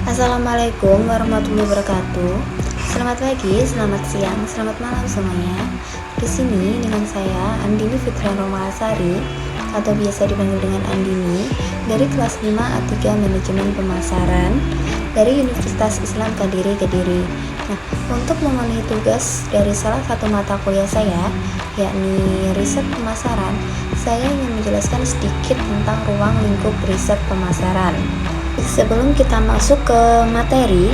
Assalamualaikum warahmatullahi wabarakatuh. Selamat pagi, selamat siang, selamat malam semuanya. Di sini dengan saya Andini Fitrian Romalasari atau biasa dipanggil dengan Andini dari kelas 5 A3 Manajemen Pemasaran dari Universitas Islam Kediri. Nah, untuk memenuhi tugas dari salah satu mata kuliah saya, yakni riset pemasaran, saya ingin menjelaskan sedikit tentang ruang lingkup riset pemasaran. Sebelum kita masuk ke materi,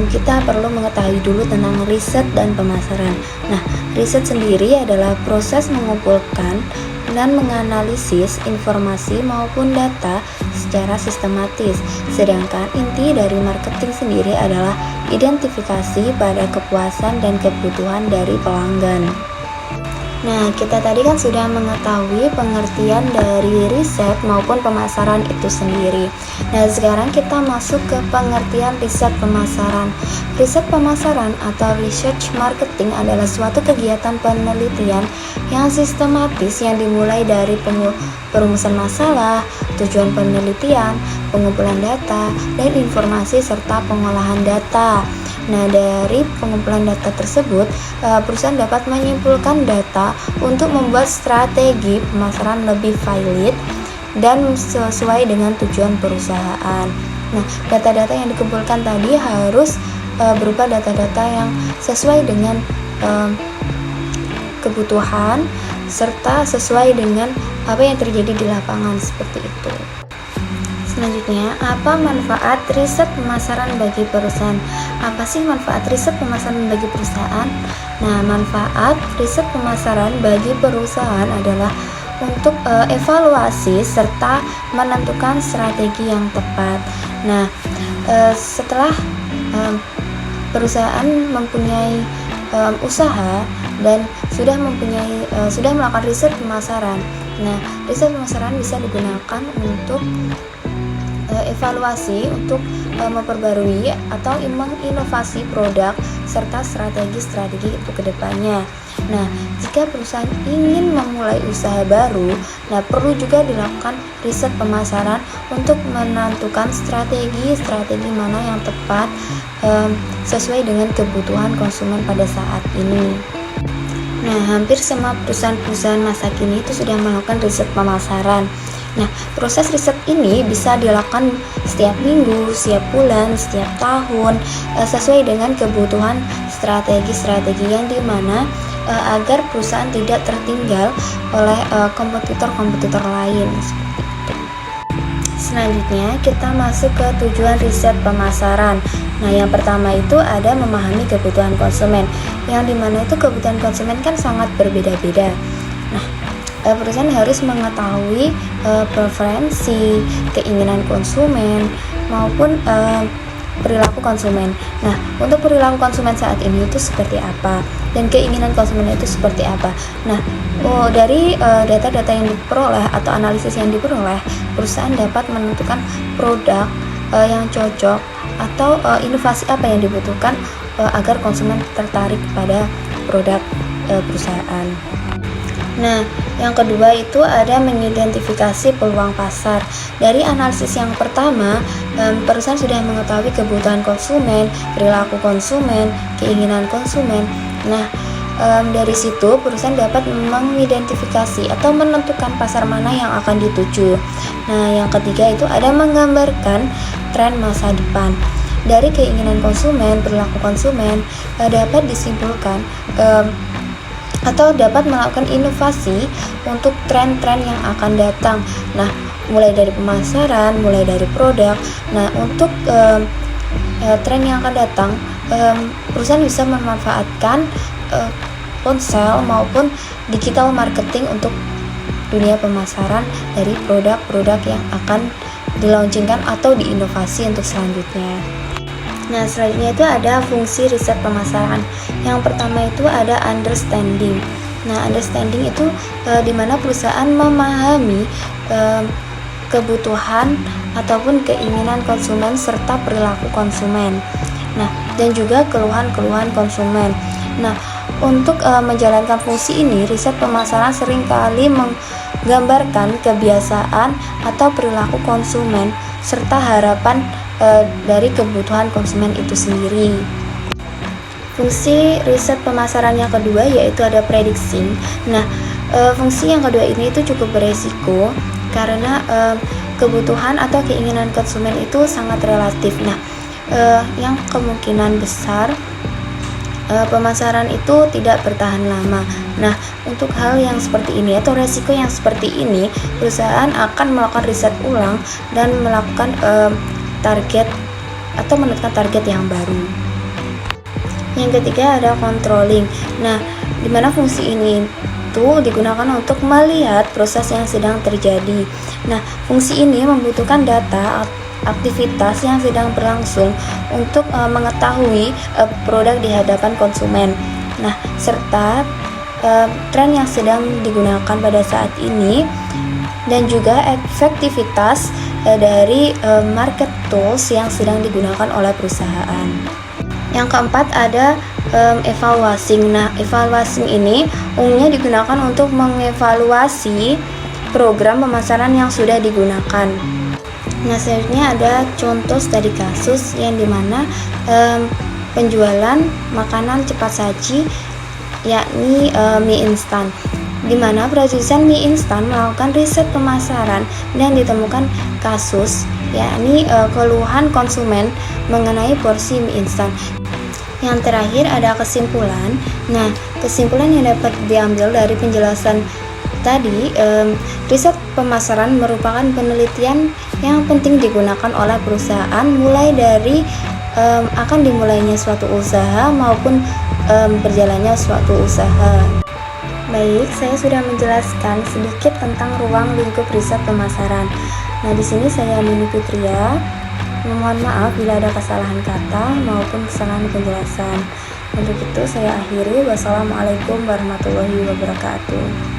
kita perlu mengetahui dulu tentang riset dan pemasaran. Nah, riset sendiri adalah proses mengumpulkan dan menganalisis informasi maupun data secara sistematis. Sedangkan inti dari marketing sendiri adalah identifikasi pada kepuasan dan kebutuhan dari pelanggan. Nah, kita tadi kan sudah mengetahui pengertian dari riset maupun pemasaran itu sendiri. Nah, sekarang kita masuk ke pengertian riset pemasaran. Riset pemasaran atau research marketing adalah suatu kegiatan penelitian yang sistematis yang dimulai dari perumusan masalah, tujuan penelitian, pengumpulan data, dan informasi serta pengolahan data. Nah, dari pengumpulan data tersebut, perusahaan dapat menyimpulkan data untuk membuat strategi pemasaran lebih valid dan sesuai dengan tujuan perusahaan. Nah, data-data yang dikumpulkan tadi harus berupa data-data yang sesuai dengan kebutuhan serta sesuai dengan apa yang terjadi di lapangan seperti itu. Selanjutnya, apa manfaat riset pemasaran bagi perusahaan? Apa sih manfaat riset pemasaran bagi perusahaan? Nah, manfaat riset pemasaran bagi perusahaan adalah untuk evaluasi serta menentukan strategi yang tepat. Nah, setelah perusahaan mempunyai usaha dan sudah melakukan riset pemasaran. Nah, riset pemasaran bisa digunakan untuk evaluasi untuk memperbarui atau menginovasi produk serta strategi untuk kedepannya. Nah, jika perusahaan ingin memulai usaha baru, perlu juga dilakukan riset pemasaran untuk menentukan strategi mana yang tepat sesuai dengan kebutuhan konsumen pada saat ini. Nah, hampir semua perusahaan-perusahaan masa kini itu sudah melakukan riset pemasaran. Nah, proses riset ini bisa dilakukan setiap minggu, setiap bulan, setiap tahun, sesuai dengan kebutuhan strategi yang dimana agar perusahaan tidak tertinggal oleh kompetitor lain seperti itu. Selanjutnya, kita masuk ke tujuan riset pemasaran. Nah, yang pertama itu ada memahami kebutuhan konsumen, yang dimana itu kebutuhan konsumen kan sangat berbeda-beda. Nah, perusahaan harus mengetahui preferensi, keinginan konsumen maupun perilaku konsumen. Nah, untuk perilaku konsumen saat ini itu seperti apa dan keinginan konsumen itu seperti apa. Nah, dari data-data yang diperoleh atau analisis yang diperoleh, perusahaan dapat menentukan produk yang cocok atau inovasi apa yang dibutuhkan agar konsumen tertarik pada produk perusahaan. Nah, yang kedua itu ada mengidentifikasi peluang pasar. Dari analisis yang pertama, perusahaan sudah mengetahui kebutuhan konsumen, perilaku konsumen, keinginan konsumen. Nah, dari situ perusahaan dapat mengidentifikasi atau menentukan pasar mana yang akan dituju. Nah, yang ketiga itu ada menggambarkan tren masa depan. Dari keinginan konsumen, perilaku konsumen dapat disimpulkan atau dapat melakukan inovasi untuk tren-tren yang akan datang. Nah, mulai dari pemasaran, mulai dari produk. Nah, untuk tren yang akan datang, perusahaan bisa memanfaatkan ponsel maupun digital marketing untuk dunia pemasaran dari produk-produk yang akan dilaunchingkan atau diinovasi untuk selanjutnya. Nah, selanjutnya itu ada fungsi riset pemasaran. Yang pertama itu ada understanding. Nah, understanding itu dimana perusahaan memahami kebutuhan ataupun keinginan konsumen serta perilaku konsumen. Nah, dan juga keluhan-keluhan konsumen. Nah, untuk menjalankan fungsi ini, riset pemasaran seringkali menggambarkan kebiasaan atau perilaku konsumen serta harapan dari kebutuhan konsumen itu sendiri. Fungsi riset pemasaran yang kedua yaitu ada prediksi. Nah, fungsi yang kedua ini itu cukup beresiko karena kebutuhan atau keinginan konsumen itu sangat relatif. Nah, yang kemungkinan besar pemasaran itu tidak bertahan lama. Nah, untuk hal yang seperti ini atau resiko yang seperti ini, perusahaan akan melakukan riset ulang dan melakukan target atau menentukan target yang baru. Yang ketiga ada controlling. Nah, di mana fungsi ini itu digunakan untuk melihat proses yang sedang terjadi. Nah, fungsi ini membutuhkan data aktivitas yang sedang berlangsung untuk mengetahui produk di hadapan konsumen. Nah, serta tren yang sedang digunakan pada saat ini dan juga efektivitas dari market tools yang sedang digunakan oleh perusahaan. Yang keempat ada evaluasi. Nah, evaluasi ini umumnya digunakan untuk mengevaluasi program pemasaran yang sudah digunakan. Nah, selanjutnya ada contoh studi kasus yang dimana penjualan makanan cepat saji yakni mie instan, di mana produsen mie instan melakukan riset pemasaran dan ditemukan kasus yakni keluhan konsumen mengenai porsi mie instan. Yang terakhir ada kesimpulan. Nah, kesimpulan yang dapat diambil dari penjelasan tadi, riset pemasaran merupakan penelitian yang penting digunakan oleh perusahaan mulai dari akan dimulainya suatu usaha maupun berjalannya suatu usaha. Baik, saya sudah menjelaskan sedikit tentang ruang lingkup riset pemasaran. Nah, di sini saya Nini Fitria. Mohon maaf bila ada kesalahan kata maupun kesalahan penjelasan. Untuk itu saya akhiri. Wassalamualaikum warahmatullahi wabarakatuh.